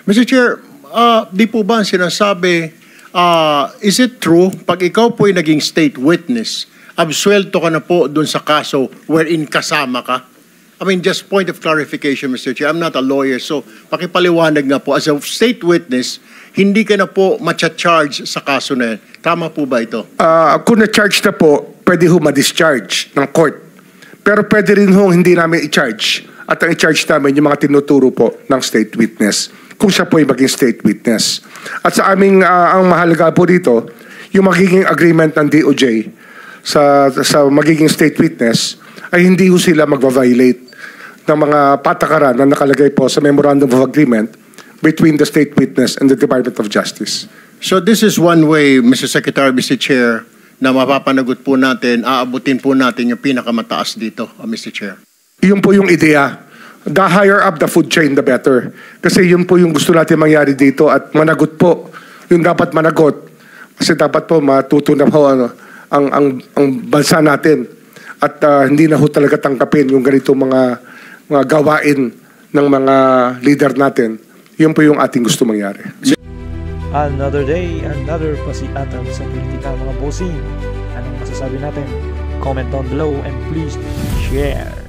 Mr. Chair, di po ba ang sinasabi, is it true, pag ikaw po ay naging state witness, absuelto ka na po doon sa kaso wherein kasama ka? I mean, just point of clarification, Mr. Chair. I'm not a lawyer, so pakipaliwanag nga po. As a state witness, hindi ka na po matcha-charge sa kaso na yan. Tama po ba ito? Kung na-charge na po, pwede ho ma-discharge ng court. Pero pwede rin ho hindi namin i-charge. At ang i-charge namin yung mga tinuturo po ng state witness. Kung siya po ay maging state witness. At sa aming, ang mahalaga po dito, yung magiging agreement ng DOJ sa magiging state witness, ay hindi ho sila magva-violate ng mga patakaran na nakalagay po sa Memorandum of Agreement between the state witness and the Department of Justice. So this is one way, Mr. Secretary, Mr. Chair, na mapapanagot po natin, aabutin po natin yung pinakamataas dito, Mr. Chair. Yun po yung ideya. The higher up the food chain, the better. Kasi yun po yung gusto natin mangyari dito at managot po. Yung dapat managot. Kasi dapat po matuto na po ang bansa natin. At hindi na ho talaga tangkapin yung ganito mga gawain ng mga leader natin. Yun po yung ating gusto mangyari. Another day, another pasiatan sa politika mga bossing. Anong masasabi natin? Comment down below and please share.